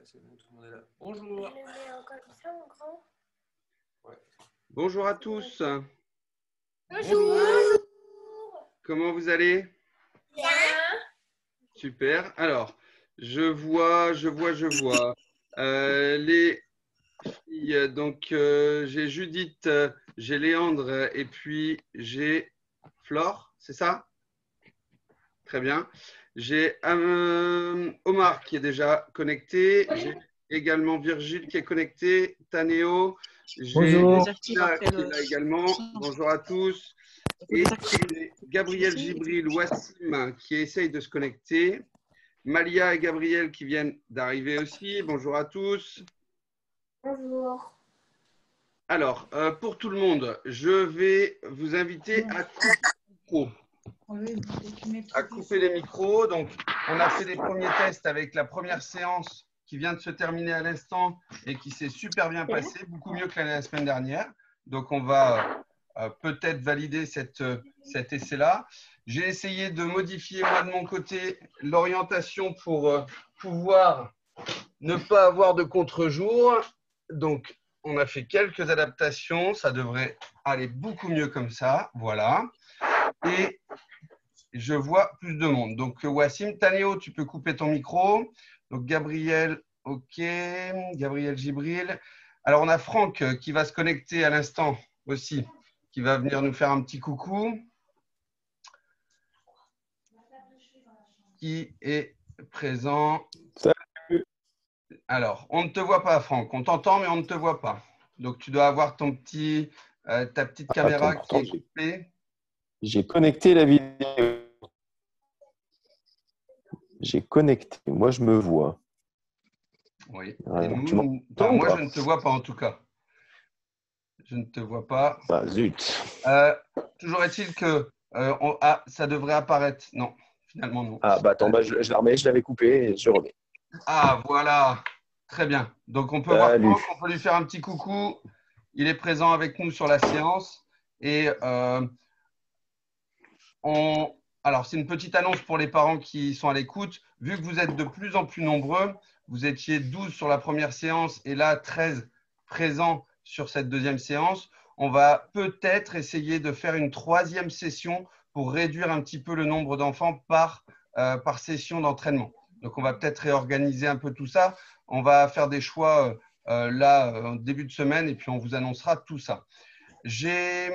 c'est bon, tout le monde est là. Bonjour. Je le mets comme ça, mon grand. Ouais. Bonjour à tous. Bonjour. Comment vous allez? Bien. Super. Alors, je vois. Les filles, donc j'ai Judith, j'ai Léandre et puis j'ai Flore, c'est ça? Très bien. J'ai Omar qui est déjà connecté. J'ai également Virgile qui est connecté. Tanéo. J'ai Tina qui est là également. Bonjour à tous. Et j'ai Gabriel Gibril, Wassim qui essaye de se connecter. Malia et Gabriel qui viennent d'arriver aussi. Bonjour à tous. Bonjour. Alors, pour tout le monde, je vais vous inviter à couper les micros. Donc, on a fait les premiers tests avec la première séance qui vient de se terminer à l'instant et qui s'est super bien passée, beaucoup mieux que la semaine dernière. Donc, on va peut-être valider cet essai-là. J'ai essayé de modifier, moi, de mon côté, l'orientation pour pouvoir ne pas avoir de contre-jour. Donc, on a fait quelques adaptations. Ça devrait aller beaucoup mieux comme ça. Voilà. Et je vois plus de monde. Donc, Wassim, Tanéo, tu peux couper ton micro. Donc, Gabriel, OK. Gabriel Gibril. Alors, on a Franck qui va se connecter à l'instant aussi, qui va venir nous faire un petit coucou. Qui est présent? Salut. Alors, on ne te voit pas, Franck. On t'entend, mais on ne te voit pas. Donc, tu dois avoir ta petite caméra qui est coupée. J'ai connecté la vidéo. J'ai connecté. Moi, je me vois. Oui. Ouais, Et moi, pas je ne te vois pas en tout cas. Je ne te vois pas. Ah, zut. Toujours est-il que ça devrait apparaître. Non, finalement, non. Ah, bah attends, je la remets. Je l'avais coupé et je remets. Ah, voilà. Très bien. Donc, on peut voir Franck, on peut lui faire un petit coucou. Il est présent avec nous sur la séance. Et alors, c'est une petite annonce pour les parents qui sont à l'écoute. Vu que vous êtes de plus en plus nombreux, vous étiez 12 sur la première séance et là, 13 présents sur cette deuxième séance, on va peut-être essayer de faire une troisième session pour réduire un petit peu le nombre d'enfants par session d'entraînement. Donc, on va peut-être réorganiser un peu tout ça. On va faire des choix en début de semaine et puis on vous annoncera tout ça. J'ai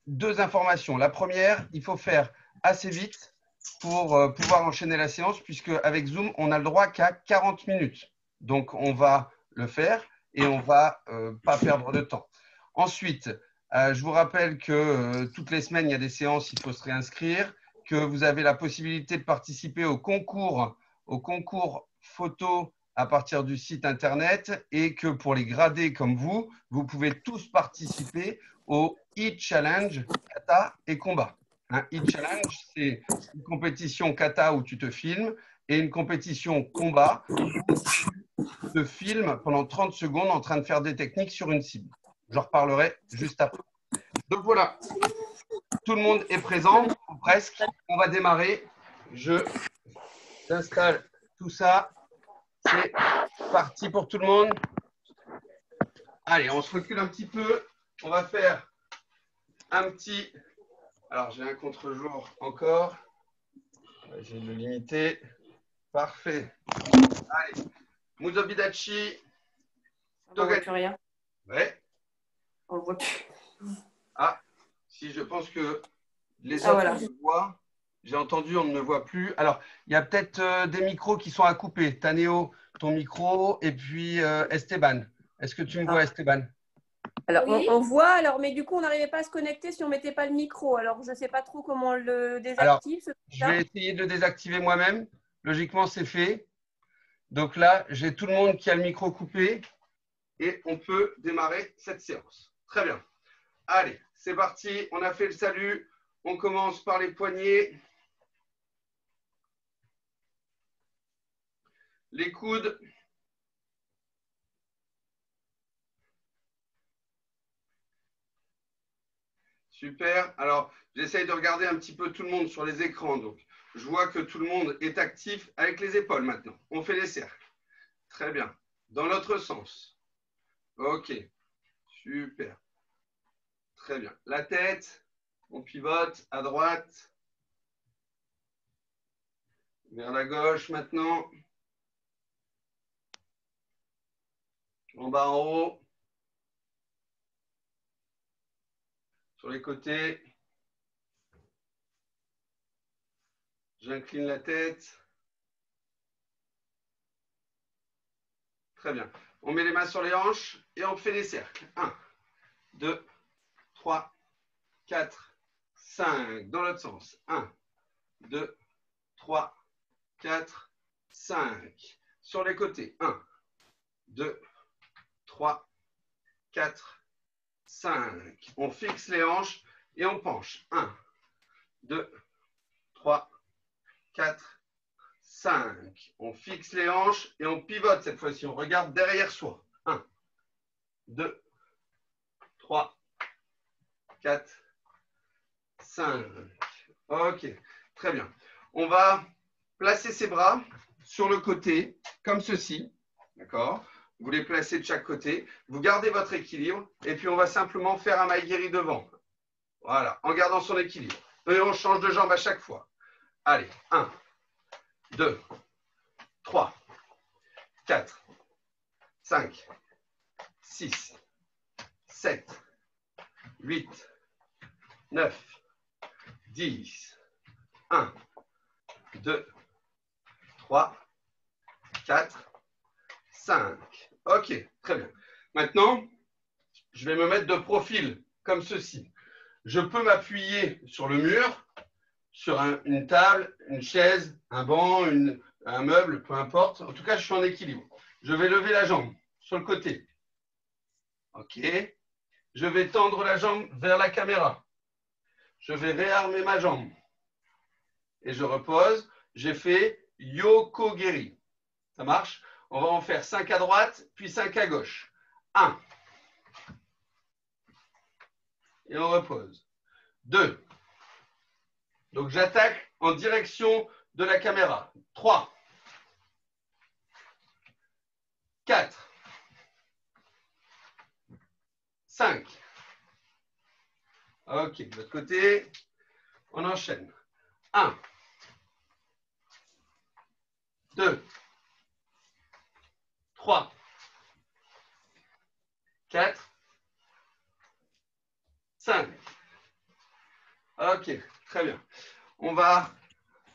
deux informations. La première, il faut faire assez vite pour pouvoir enchaîner la séance, puisque avec Zoom, on n'a le droit qu'à 40 minutes. Donc, on va le faire et on ne va pas perdre de temps. Ensuite, je vous rappelle que toutes les semaines, il y a des séances, il faut se réinscrire, que vous avez la possibilité de participer au concours photo à partir du site internet et que pour les gradés comme vous, vous pouvez tous participer au e-challenge kata et combat. Un e-challenge, c'est une compétition kata où tu te filmes et une compétition combat où tu te filmes pendant 30 secondes en train de faire des techniques sur une cible. Je reparlerai juste après. Donc voilà, tout le monde est présent, ou presque. On va démarrer. J'installe tout ça. C'est parti pour tout le monde. Allez, on se recule un petit peu. On va faire un petit… Alors, j'ai un contre-jour encore. On va essayer de le limiter. Parfait. Allez. Muzobidachi. On ne voit plus rien. Ouais. On ne voit plus. Ah, si je pense que les autres voilà. me voient. J'ai entendu, on ne me voit plus. Alors, il y a peut-être des micros qui sont à couper. Tanéo, ton micro, et puis Esteban. Est-ce que tu me vois, Esteban? Alors, oui. on voit, alors, mais du coup, on n'arrivait pas à se connecter si on ne mettait pas le micro. Alors, je ne sais pas trop comment on le désactive. Alors, je vais essayer de le désactiver moi-même. Logiquement, c'est fait. Donc là, j'ai tout le monde qui a le micro coupé et on peut démarrer cette séance. Très bien. Allez, c'est parti. On a fait le salut. On commence par les poignets. Les coudes. Super. Alors, j'essaye de regarder un petit peu tout le monde sur les écrans. Donc, je vois que tout le monde est actif avec les épaules maintenant. On fait les cercles. Très bien. Dans l'autre sens. OK. Super. Très bien. La tête, on pivote à droite. Vers la gauche maintenant. En bas, en haut. Sur les côtés. J'incline la tête. Très bien. On met les mains sur les hanches et on fait des cercles. 1, 2, 3, 4, 5. Dans l'autre sens. 1, 2, 3, 4, 5. Sur les côtés. 1, 2, 3, 4, 5. On fixe les hanches et on penche. 1, 2, 3, 4, 5. On fixe les hanches et on pivote cette fois-ci. On regarde derrière soi. 1, 2, 3, 4, 5. OK, très bien. On va placer ses bras sur le côté, comme ceci. D'accord? Vous les placez de chaque côté. Vous gardez votre équilibre. Et puis, on va simplement faire un maïgiri devant. Voilà, en gardant son équilibre. Et on change de jambe à chaque fois. Allez, 1, 2, 3, 4, 5, 6, 7, 8, 9, 10, 1, 2, 3, 4, 5. OK, très bien. Maintenant, je vais me mettre de profil, comme ceci. Je peux m'appuyer sur le mur, sur une table, une chaise, un banc, un meuble, peu importe. En tout cas, je suis en équilibre. Je vais lever la jambe sur le côté. OK. Je vais tendre la jambe vers la caméra. Je vais réarmer ma jambe. Et je repose. J'ai fait Yoko-geri. Ça marche? On va en faire 5 à droite, puis 5 à gauche. 1. Et on repose. 2. Donc, j'attaque en direction de la caméra. 3. 4. 5. OK, de l'autre côté, on enchaîne. 1. 2. 3. 4. 5. OK, très bien. On va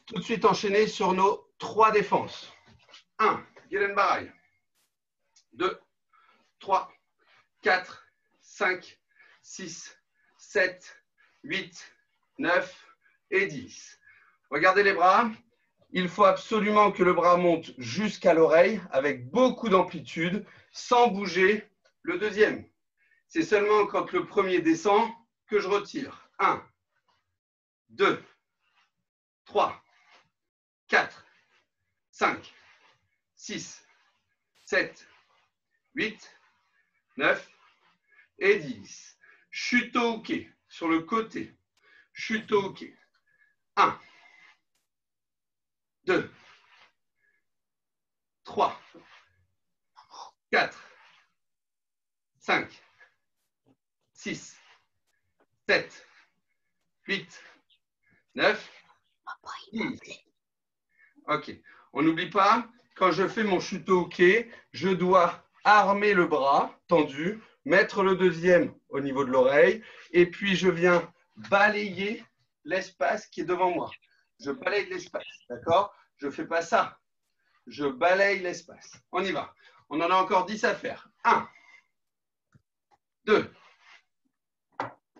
tout de suite enchaîner sur nos 3 défenses. 1. Gelenbarai. 2. 3. 4. 5. 6. 7. 8. 9 et 10. Regardez les bras. Il faut absolument que le bras monte jusqu'à l'oreille avec beaucoup d'amplitude, sans bouger le deuxième. C'est seulement quand le premier descend que je retire. 1, 2, 3, 4, 5, 6, 7, 8, 9 et 10. Shuto-uke sur le côté. Shuto-uke. 1, 2, 3, 4, 5, 6, 7, 8, 9, 10. OK. On n'oublie pas, quand je fais mon Shuto-uke, je dois armer le bras tendu, mettre le deuxième au niveau de l'oreille, et puis je viens balayer l'espace qui est devant moi. Je balaye l'espace, d'accord? Je ne fais pas ça. Je balaye l'espace. On y va. On en a encore 10 à faire. 1, 2,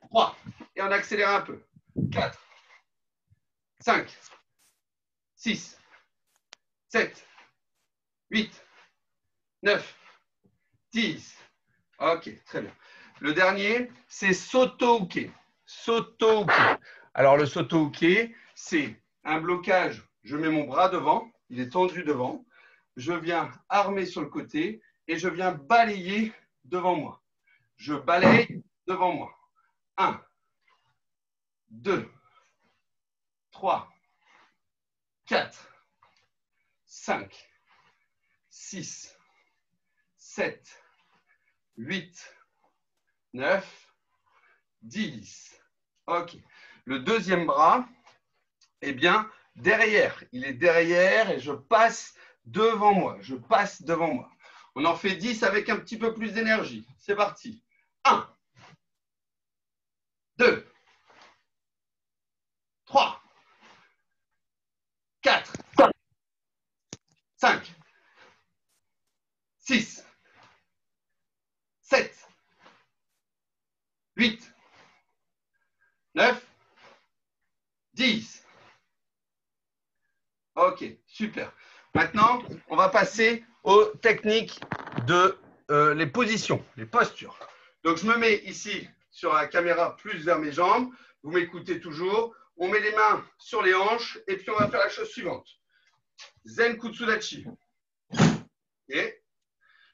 3. Et on accélère un peu. 4, 5, 6, 7, 8, 9, 10. OK, très bien. Le dernier, c'est Soto-uke. Soto-uke. Alors, le Soto-uke, c'est un blocage. Je mets mon bras devant, il est tendu devant. Je viens armer sur le côté et je viens balayer devant moi. Je balaye devant moi. 1, 2, 3, 4, 5, 6, 7, 8, 9, 10. OK. Le deuxième bras, eh bien, derrière. Il est derrière et je passe devant moi. Je passe devant moi. On en fait 10 avec un petit peu plus d'énergie. C'est parti. 1, 2, 3, 4, 5, 6, 7, 8, 9, 10. OK, super. Maintenant, on va passer aux techniques de les positions, les postures. Donc, je me mets ici sur la caméra plus vers mes jambes. Vous m'écoutez toujours. On met les mains sur les hanches et puis on va faire la chose suivante. Zen Kutsudachi. Et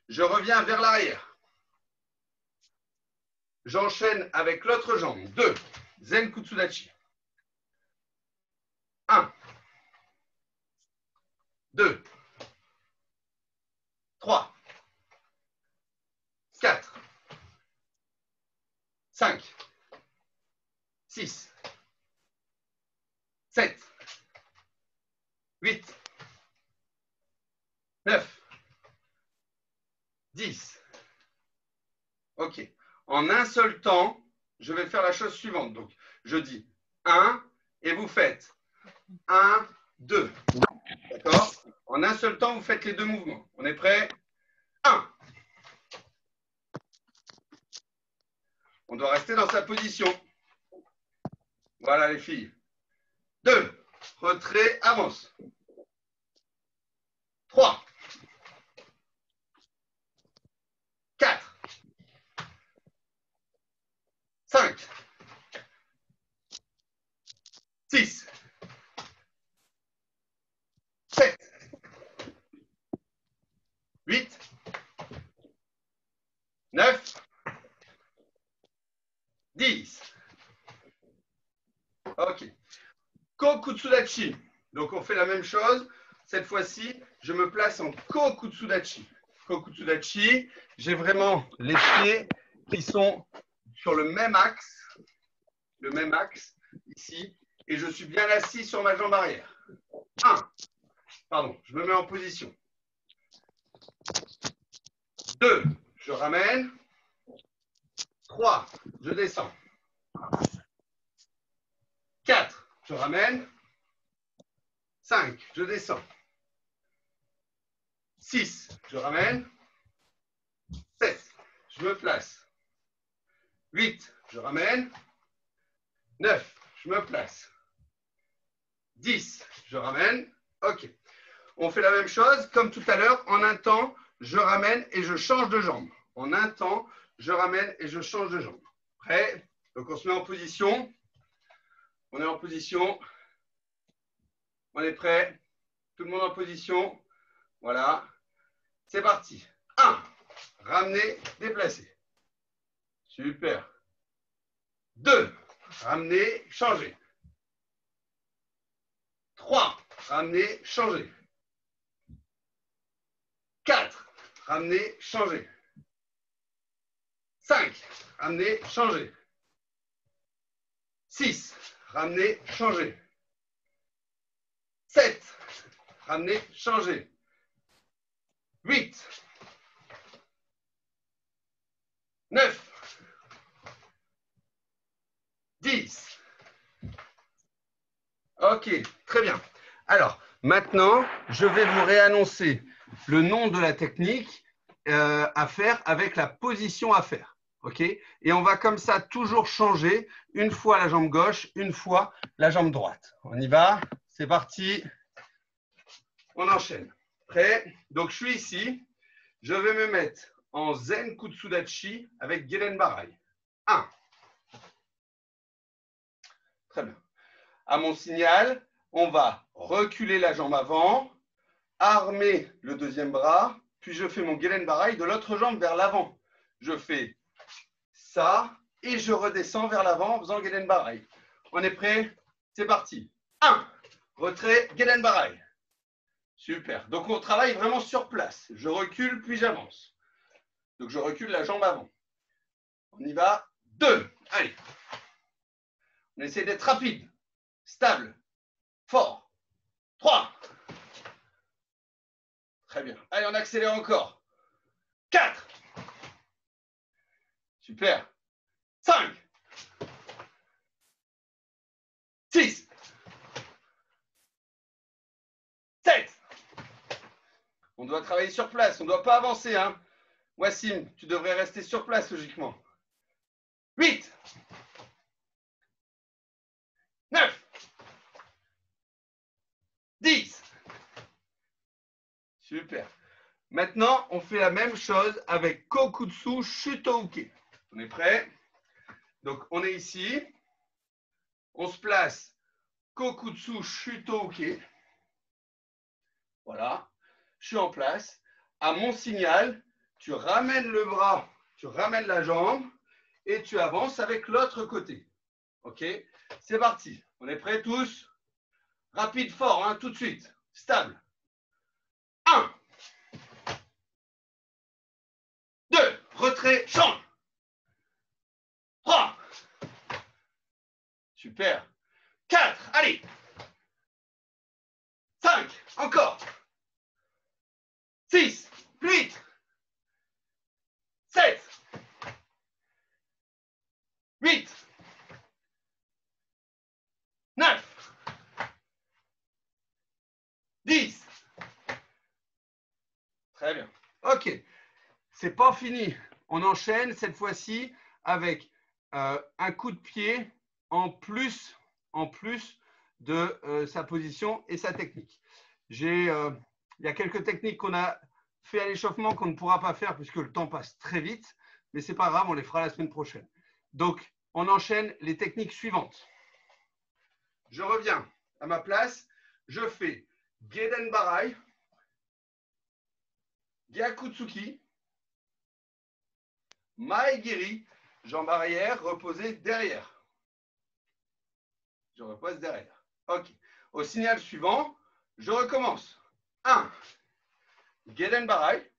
je reviens vers l'arrière. J'enchaîne avec l'autre jambe. 2. Zen Kutsudachi. 1. 2. 3. 4. 5. 6. 7. 8. 9. 10. OK. En un seul temps, je vais faire la chose suivante. Donc, je dis 1 et vous faites 1, 2. D'accord? En un seul temps, vous faites les deux mouvements. On est prêt? 1. On doit rester dans sa position. Voilà les filles. 2. Retrait, avance. 3. 4. 5. 6. 7. 8. 9. 10. OK. Kokutsudachi. Donc, on fait la même chose. Cette fois-ci, je me place en Kokutsudachi. Kokutsudachi, j'ai vraiment les pieds qui sont sur le même axe ici, et je suis bien assis sur ma jambe arrière. 1. Pardon, je me mets en position. 2. Je ramène. 3. Je descends. 4. Je ramène. 5. Je descends. 6. Je ramène. 7. Je me place. 8. Je ramène. 9. Je me place. 10. Je ramène. OK. On fait la même chose comme tout à l'heure. En un temps, je ramène et je change de jambe. En un temps, je ramène et je change de jambe. Prêt? Donc, on se met en position. On est en position. On est prêt? Tout le monde en position. Voilà. C'est parti. 1. Ramener, déplacer. Super. 2. Ramener, changer. 3. Ramener, changer. 4. Ramener, changer. 5. Ramener, changer. 6. Ramener, changer. 7. Ramener, changer. 8. 9. 10. OK, très bien. Alors, maintenant, je vais vous réannoncer le nom de la technique à faire avec la position à faire. OK? Et on va comme ça toujours changer une fois la jambe gauche, une fois la jambe droite. On y va? C'est parti. On enchaîne. Prêt? Donc, je suis ici. Je vais me mettre en Zen Kutsudachi avec Gelen Barai. 1. Très bien. À mon signal, on va reculer la jambe avant, armer le deuxième bras, puis je fais mon Gelen Barai de l'autre jambe vers l'avant. Je fais ça et je redescends vers l'avant en faisant Gelen Barai. On est prêt? C'est parti. 1. Retrait, Gelen Barai. Super. Donc, on travaille vraiment sur place. Je recule, puis j'avance. Donc, je recule la jambe avant. On y va. 2. Allez. On essaie d'être rapide, stable, fort. 3. Très bien. Allez, on accélère encore. 4. Super. 5. 6. 7. On doit travailler sur place. On ne doit pas avancer. Hein. Wassim, tu devrais rester sur place logiquement. 8. 9. 10. Super. Maintenant, on fait la même chose avec Kokutsu Shuto-uke. On est prêt? Donc, on est ici. On se place Kokutsu Shuto-uke. Voilà. Je suis en place. À mon signal, tu ramènes le bras, tu ramènes la jambe et tu avances avec l'autre côté. OK? C'est parti. On est prêts tous? Rapide, fort, hein, tout de suite. Stable. 1. 2. Retrait, change. 3. Super. 4. Allez. 5. Encore. 6. 8. 7. 8. 9. 10. Très bien. OK. C'est pas fini. On enchaîne cette fois-ci avec un coup de pied en plus de sa position et sa technique. Il y a quelques techniques qu'on a fait à l'échauffement qu'on ne pourra pas faire puisque le temps passe très vite, mais ce n'est pas grave, on les fera la semaine prochaine. Donc, on enchaîne les techniques suivantes. Je reviens à ma place, je fais Geden Barai, Gyakutsuki, Maegiri, jambe arrière, reposée derrière. Je repose derrière. OK. Au signal suivant, je recommence. 1. Geden Barai.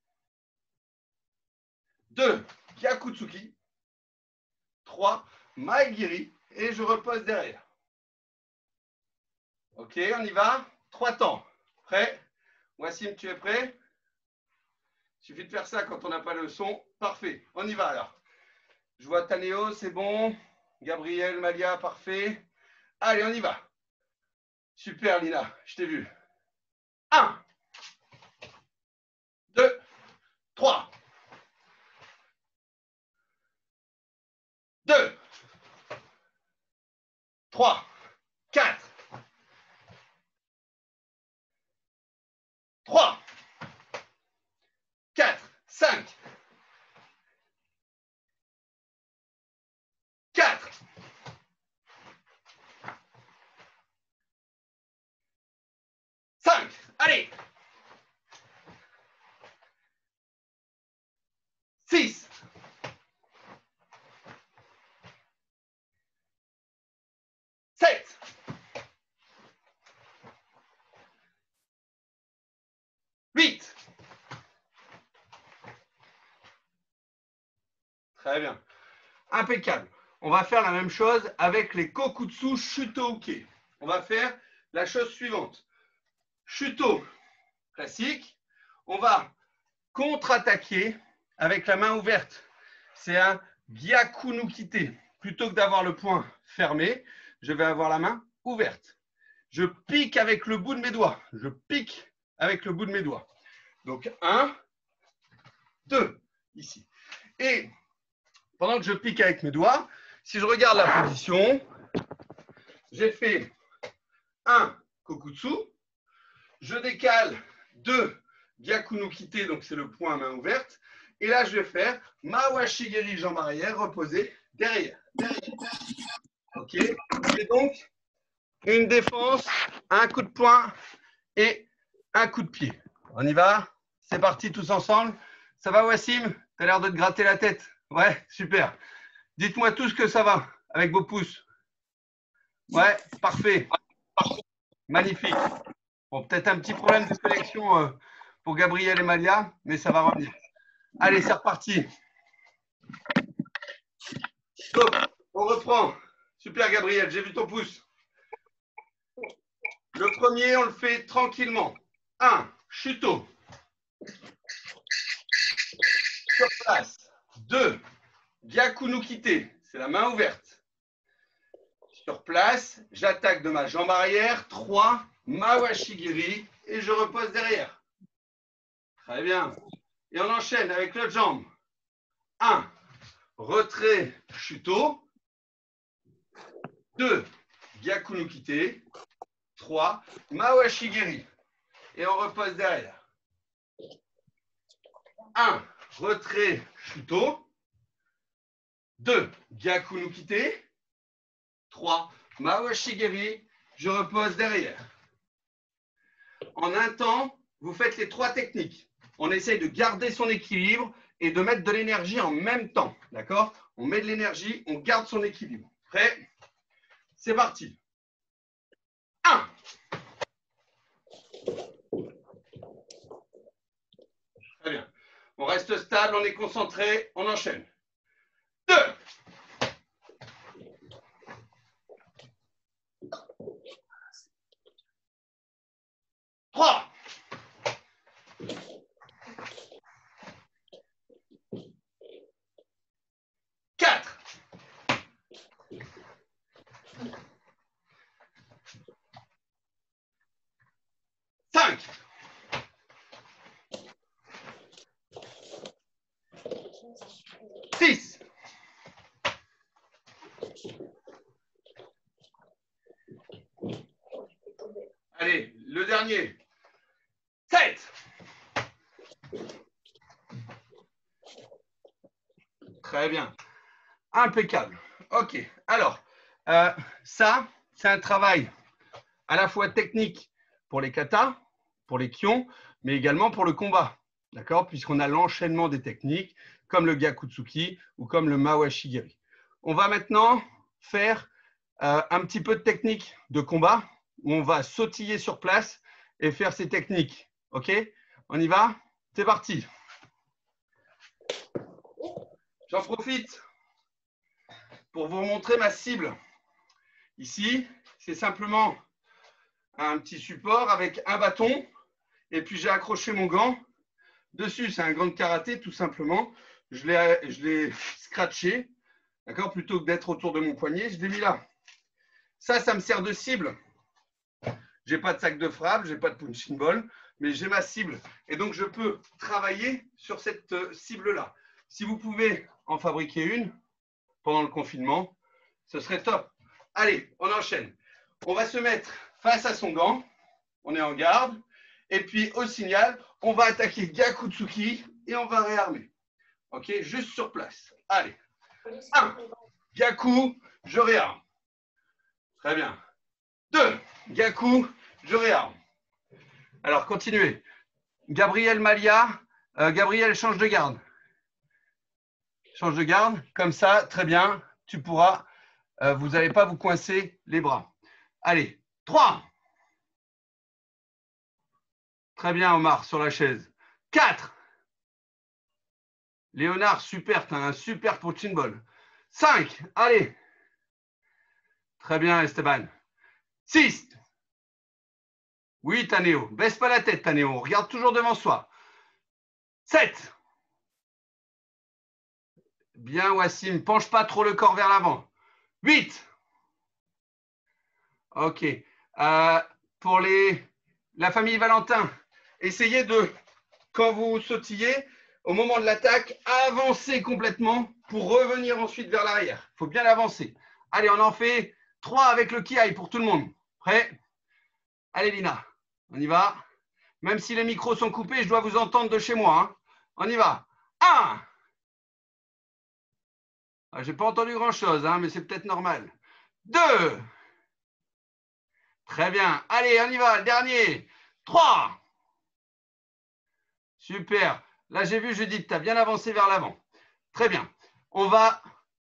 2. Gyakutsuki. 3. Maegiri. Et je repose derrière. OK, on y va. 3 temps. Prêt? Wassim, tu es prêt? Il suffit de faire ça quand on n'a pas le son. Parfait. On y va alors. Je vois Tanéo, c'est bon. Gabriel, Malia, parfait. Allez, on y va. Super, Lina, je t'ai vu. 1, 2, 3. 2, 3, 4. 3, 4, 5. 4. 5. Allez. 6. 7. 8. Très bien. Impeccable. On va faire la même chose avec les Kokutsu Shuto-uke. On va faire la chose suivante. Shuto classique. On va contre-attaquer avec la main ouverte. C'est un Gyaku no Kite. Plutôt que d'avoir le poing fermé, je vais avoir la main ouverte. Je pique avec le bout de mes doigts. Je pique avec le bout de mes doigts. Donc 1, 2, ici. Et pendant que je pique avec mes doigts, si je regarde la position, j'ai fait 1 Kokutsu, je décale 2 Gyaku no Kite, donc c'est le poing à main ouverte, et là je vais faire Mawashigiri, jambe arrière, reposée derrière. Ok, c'est donc une défense, un coup de poing et un coup de pied. On y va? C'est parti tous ensemble. Ça va Wassim? Tu as l'air de te gratter la tête. Ouais, super. Dites-moi tous que ça va avec vos pouces. Ouais, parfait. Magnifique. Bon, peut-être un petit problème de connexion pour Gabriel et Malia, mais ça va revenir. Allez, c'est reparti. Stop. On reprend. Super, Gabriel, j'ai vu ton pouce. Le premier, on le fait tranquillement. 1, chuto. Sur place. 2, Gyaku no Kite. C'est la main ouverte. Sur place, j'attaque de ma jambe arrière. 3, Mawashigiri. Et je repose derrière. Très bien. Et on enchaîne avec l'autre jambe. 1, retrait, chuto. 2, Gyaku no Kite. 3, Mawashigiri. Et on repose derrière. 1, retrait, chuto. 2, Gyaku no Kite. 3, Mawashigiri. Je repose derrière. En un temps, vous faites les 3 techniques. On essaye de garder son équilibre et de mettre de l'énergie en même temps. D'accord? On met de l'énergie, on garde son équilibre. Prêt? C'est parti. 1. Très bien. On reste stable, on est concentré, on enchaîne. 2. 3. 4. 5. 6. 'Allez, le dernier. 7. Très bien. Impeccable. OK. Alors, ça, c'est un travail à la fois technique pour les katas, pour les kyons, mais également pour le combat. D'accord? Puisqu'on a l'enchaînement des techniques, comme le Gyakutsuki ou comme le Mawashigiri. On va maintenant faire un petit peu de technique de combat, où on va sautiller sur place et faire ces techniques. OK? On y va? C'est parti. J'en profite pour vous montrer ma cible. Ici, c'est simplement un petit support avec un bâton et puis j'ai accroché mon gant. Dessus, c'est un gant de karaté tout simplement. Je l'ai scratché, d'accord, plutôt que d'être autour de mon poignet, je l'ai mis là. Ça me sert de cible. Je n'ai pas de sac de frappe, je n'ai pas de punching ball, mais j'ai ma cible. Et donc, je peux travailler sur cette cible-là. Si vous pouvez en fabriquer une pendant le confinement, ce serait top. Allez, on enchaîne. On va se mettre face à son gant. On est en garde. Et puis, au signal, on va attaquer Gyakutsuki et on va réarmer. OK, juste sur place. Allez. 1, Gyaku, je réarme. Très bien. 2, Gyaku, je réarme. Alors, continuez. Gabriel Malia, Gabriel, change de garde. Change de garde. Comme ça, très bien. Tu pourras, vous n'allez pas vous coincer les bras. Allez, 3. Très bien, Omar, sur la chaise. 4. Léonard, super, tu as un super punching ball. 5. Allez. Très bien, Esteban. 6. Oui, Tanéo. Baisse pas la tête, Tanéo. Regarde toujours devant soi. 7. Bien, Wassim. Penche pas trop le corps vers l'avant. 8. OK. Pour la famille Valentin, essayez de, quand vous sautillez, au moment de l'attaque, avancer complètement pour revenir ensuite vers l'arrière. Il faut bien l'avancer. Allez, on en fait 3 avec le kiai pour tout le monde. Prêt? Allez, Lina, on y va. Même si les micros sont coupés, je dois vous entendre de chez moi. Hein. On y va. 1. Ah, je n'ai pas entendu grand-chose, hein, mais c'est peut-être normal. 2. Très bien. Allez, on y va. Le dernier. 3. Super. Là, j'ai vu, Judith, tu as bien avancé vers l'avant. Très bien. On va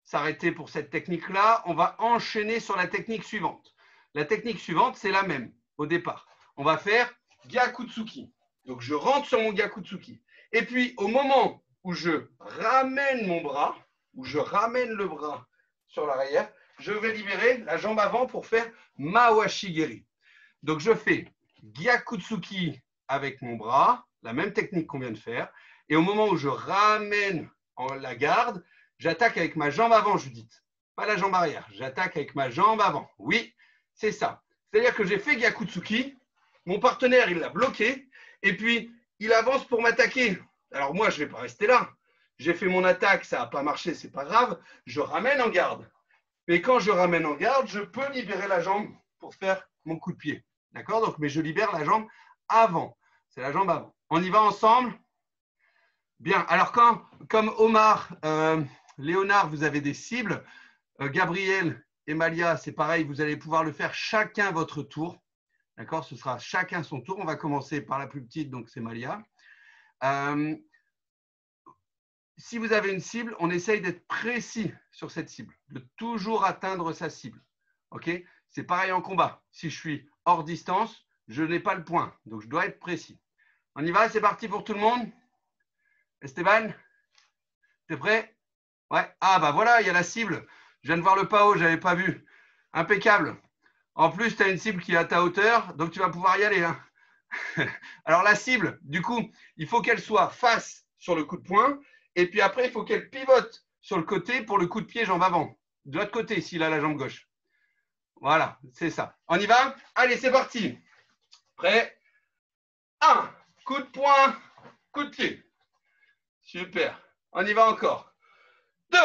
s'arrêter pour cette technique-là. On va enchaîner sur la technique suivante. La technique suivante, c'est la même au départ. On va faire Gyakutsuki. Donc, je rentre sur mon Gyakutsuki. Et puis, au moment où je ramène mon bras, où je ramène le bras sur l'arrière, je vais libérer la jambe avant pour faire Mawashigiri. Donc, je fais Gyakutsuki avec mon bras, la même technique qu'on vient de faire. Et au moment où je ramène en la garde, j'attaque avec ma jambe avant, Judith. Pas la jambe arrière, j'attaque avec ma jambe avant. Oui, c'est ça. C'est-à-dire que j'ai fait Gyakutsuki, mon partenaire, il l'a bloqué, et puis il avance pour m'attaquer. Alors moi, je ne vais pas rester là. J'ai fait mon attaque, ça n'a pas marché, c'est pas grave. Je ramène en garde. Mais quand je ramène en garde, je peux libérer la jambe pour faire mon coup de pied. D'accord? Donc, mais je libère la jambe avant. C'est la jambe avant. On y va ensemble? Bien. Alors, comme Omar, Léonard, vous avez des cibles. Gabriel et Malia, c'est pareil. Vous allez pouvoir le faire chacun votre tour. D'accord? Ce sera chacun son tour. On va commencer par la plus petite, donc c'est Malia. Si vous avez une cible, on essaye d'être précis sur cette cible, de toujours atteindre sa cible. Ok? C'est pareil en combat. Si je suis hors distance, je n'ai pas le point. Donc, je dois être précis. On y va? C'est parti pour tout le monde? Esteban? T'es prêt? Ouais. Ah, bah voilà, il y a la cible. Je viens de voir le PAO, je n'avais pas vu. Impeccable. En plus, tu as une cible qui est à ta hauteur, donc tu vas pouvoir y aller. Hein. Alors, la cible, du coup, il faut qu'elle soit face sur le coup de poing. Et puis après, il faut qu'elle pivote sur le côté pour le coup de pied jambe avant. De l'autre côté, s'il a la jambe gauche. Voilà, c'est ça. On y va? Allez, c'est parti. Prêt? 1. Coup de poing, coup de pied. Super. On y va encore. 2.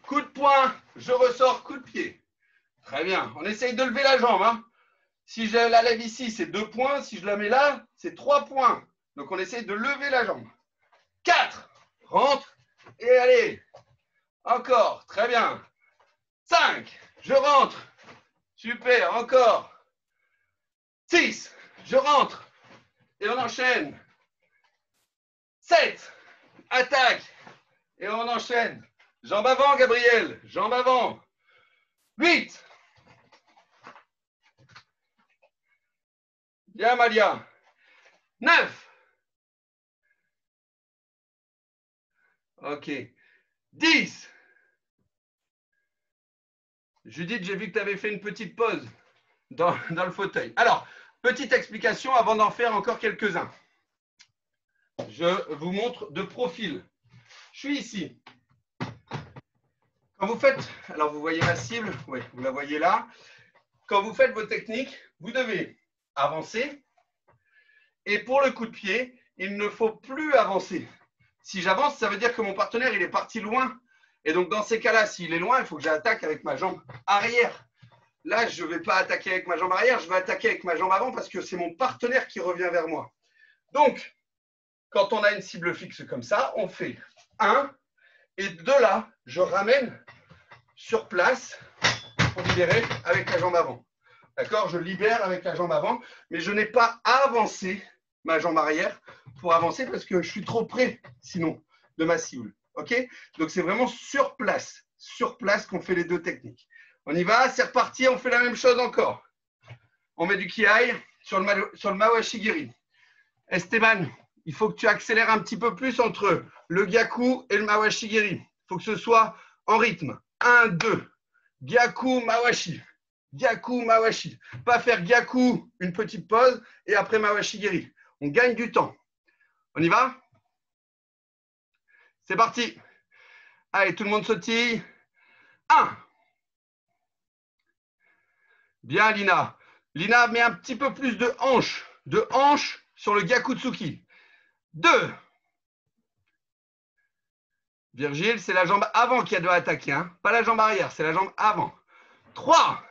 Coup de poing, je ressors, coup de pied. Très bien. On essaye de lever la jambe. Hein. Si je la lève ici, c'est 2 points. Si je la mets là, c'est 3 points. Donc, on essaye de lever la jambe. 4. Rentre. Et allez. Encore. Très bien. 5. Je rentre. Super. Encore. 6. Je rentre. Et on enchaîne. 7. Attaque. Et on enchaîne. Jambe avant, Gabriel. Jambe avant. 8. Bien, Malia. 9. OK. 10. Judith, j'ai vu que tu avais fait une petite pause dans le fauteuil. Alors, petite explication avant d'en faire encore quelques-uns. Je vous montre de profil. Je suis ici. Quand vous faites, alors vous voyez ma cible, oui, vous la voyez là. Quand vous faites vos techniques, vous devez avancer. Et pour le coup de pied, il ne faut plus avancer. Si j'avance, ça veut dire que mon partenaire, il est parti loin. Et donc, dans ces cas-là, s'il est loin, il faut que j'attaque avec ma jambe arrière. Là, je ne vais pas attaquer avec ma jambe arrière, je vais attaquer avec ma jambe avant parce que c'est mon partenaire qui revient vers moi. Donc, quand on a une cible fixe comme ça, on fait 1 et de là, je ramène sur place pour libérer avec la jambe avant. D'accord? Je libère avec la jambe avant, mais je n'ai pas avancé ma jambe arrière pour avancer parce que je suis trop près, sinon, de ma cible. OK? Donc, c'est vraiment sur place qu'on fait les deux techniques. On y va, c'est reparti, on fait la même chose encore. On met du kiai sur le Mawashigiri. Esteban, il faut que tu accélères un petit peu plus entre le Gyaku et le Mawashigiri. Il faut que ce soit en rythme. 1, 2. Gyaku, Mawashi. Gyaku, Mawashi. Pas faire Gyaku, une petite pause, et après Mawashigiri. On gagne du temps. On y va? C'est parti. Allez, tout le monde sautille. 1. Bien, Lina. Lina, mets un petit peu plus de hanche sur le Gyakutsuki. 2. Virgile, c'est la jambe avant qui doit attaquer, hein? Pas la jambe arrière, c'est la jambe avant. 3.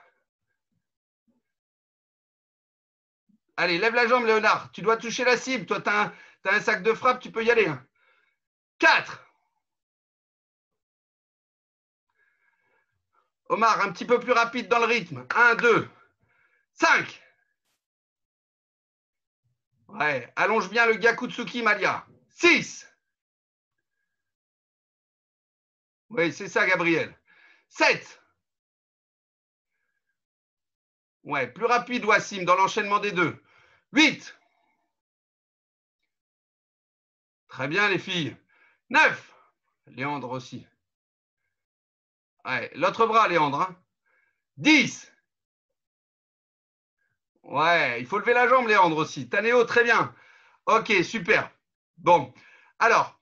Allez, lève la jambe, Léonard. Tu dois toucher la cible. Toi, tu as un sac de frappe, tu peux y aller. Hein? 4. Omar, un petit peu plus rapide dans le rythme. 1, 2, 5. Ouais, allonge bien le Gyakutsuki, Malia. 6. Oui, c'est ça, Gabriel. 7. Ouais, plus rapide, Wassim, dans l'enchaînement des deux. 8. Très bien, les filles. 9. Léandre aussi. Ouais, l'autre bras, Léandre. Hein. 10. Ouais, il faut lever la jambe, Léandre aussi. Tanéo, très bien. Ok, super. Bon, alors,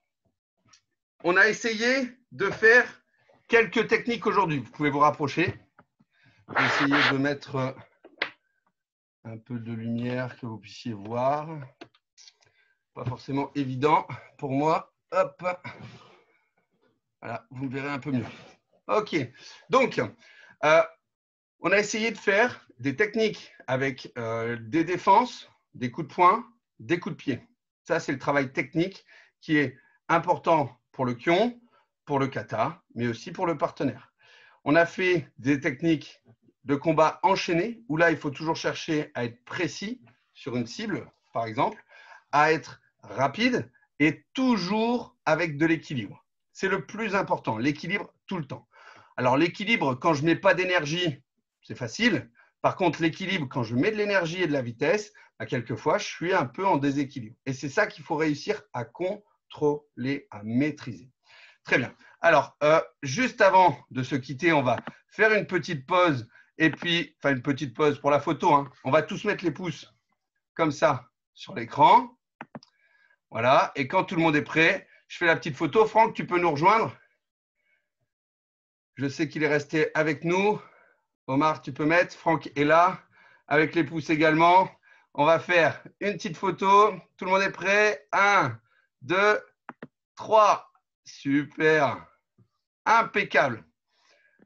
on a essayé de faire quelques techniques aujourd'hui. Vous pouvez vous rapprocher. Essayez de mettre un peu de lumière que vous puissiez voir. Pas forcément évident pour moi. Hop. Voilà, vous me verrez un peu mieux. Ok, donc, on a essayé de faire des techniques avec des défenses, des coups de poing, des coups de pied. Ça, c'est le travail technique qui est important pour le kion, pour le kata, mais aussi pour le partenaire. On a fait des techniques de combat enchaîné, où là, il faut toujours chercher à être précis sur une cible, par exemple, à être rapide et toujours avec de l'équilibre. C'est le plus important, l'équilibre tout le temps. Alors, l'équilibre, quand je ne mets pas d'énergie, c'est facile. Par contre, l'équilibre, quand je mets de l'énergie et de la vitesse, bah, quelquefois, je suis un peu en déséquilibre. Et c'est ça qu'il faut réussir à contrôler, à maîtriser. Très bien. Alors, juste avant de se quitter, on va faire une petite pause. Et puis, enfin, une petite pause pour la photo. Hein. On va tous mettre les pouces comme ça sur l'écran. Voilà. Et quand tout le monde est prêt, je fais la petite photo. Franck, tu peux nous rejoindre? Je sais qu'il est resté avec nous. Omar, tu peux mettre. Franck est là, avec les pouces également. On va faire une petite photo. Tout le monde est prêt? 1, 2, 3. Super. Impeccable.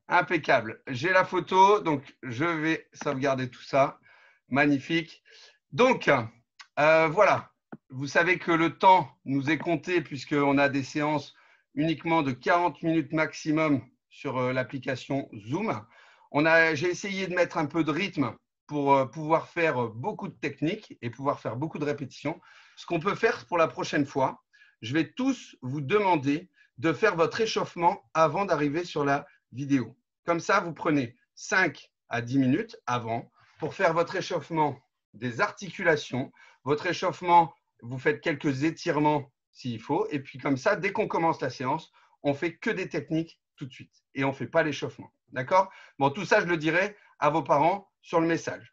Impeccable. J'ai la photo, donc je vais sauvegarder tout ça. Magnifique. Donc, voilà. Vous savez que le temps nous est compté puisqu'on a des séances uniquement de 40 minutes maximum sur l'application Zoom. J'ai essayé de mettre un peu de rythme pour pouvoir faire beaucoup de techniques et pouvoir faire beaucoup de répétitions. Ce qu'on peut faire pour la prochaine fois, je vais tous vous demander de faire votre échauffement avant d'arriver sur la vidéo. Comme ça, vous prenez 5 à 10 minutes avant pour faire votre échauffement des articulations, votre échauffement, vous faites quelques étirements s'il faut, et puis comme ça, dès qu'on commence la séance, on fait que des techniques tout de suite et on ne fait pas l'échauffement. D'accord? Bon, tout ça, je le dirai à vos parents sur le message.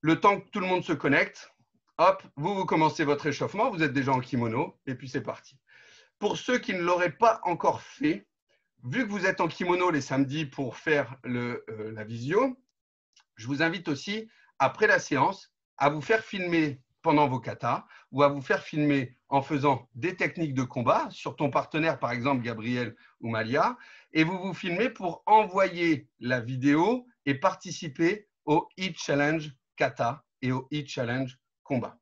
Le temps que tout le monde se connecte, hop, vous commencez votre échauffement, vous êtes déjà en kimono, et puis c'est parti. Pour ceux qui ne l'auraient pas encore fait, vu que vous êtes en kimono les samedis pour faire la visio, je vous invite aussi, après la séance, à vous faire filmer pendant vos katas ou à vous faire filmer en faisant des techniques de combat sur ton partenaire, par exemple Gabriel ou Malia, et vous vous filmez pour envoyer la vidéo et participer au Heat Challenge Kata et au Heat Challenge Combat.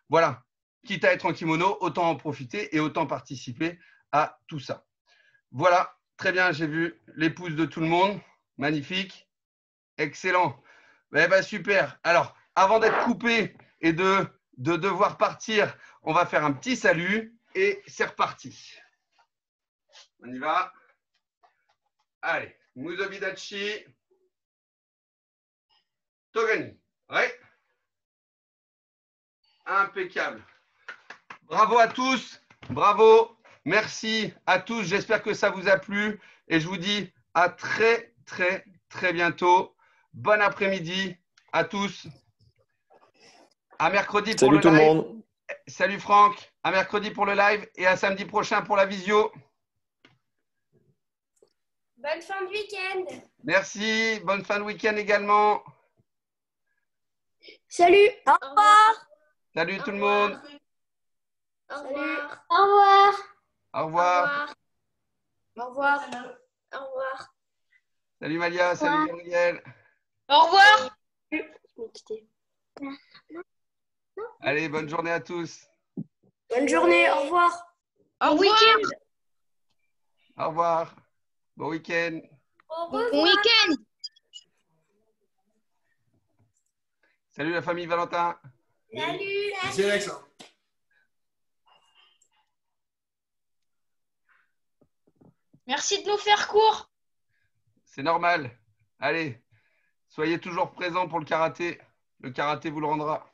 Voilà, quitte à être en kimono, autant en profiter et autant participer à tout ça. Voilà, très bien, j'ai vu les pouces de tout le monde. Magnifique, excellent. Eh ben, super. Alors, avant d'être coupé et de devoir partir, on va faire un petit salut et c'est reparti. On y va. Allez, Muzobidachi, Togani. Ouais. Impeccable. Bravo à tous. Bravo. Merci à tous. J'espère que ça vous a plu et je vous dis à très, très, très bientôt. Bon après-midi à tous. À mercredi pour le live. Salut tout le monde. Salut Franck. À mercredi pour le live et à samedi prochain pour la visio. Bonne fin de week-end. Merci. Bonne fin de week-end également. Salut. Au revoir. Salut tout le monde. Au revoir. Au revoir. Au revoir. Au revoir. Au revoir. Salut Malia. Salut Gabriel. Au revoir. Allez, bonne journée à tous. Bonne journée. Au revoir. Au week-end. Au revoir. Bon week-end. Au revoir. Bon week-end. Salut la famille Valentin. Salut. C'est Alex. Merci de nous faire court. C'est normal. Allez, soyez toujours présents pour le karaté. Le karaté vous le rendra.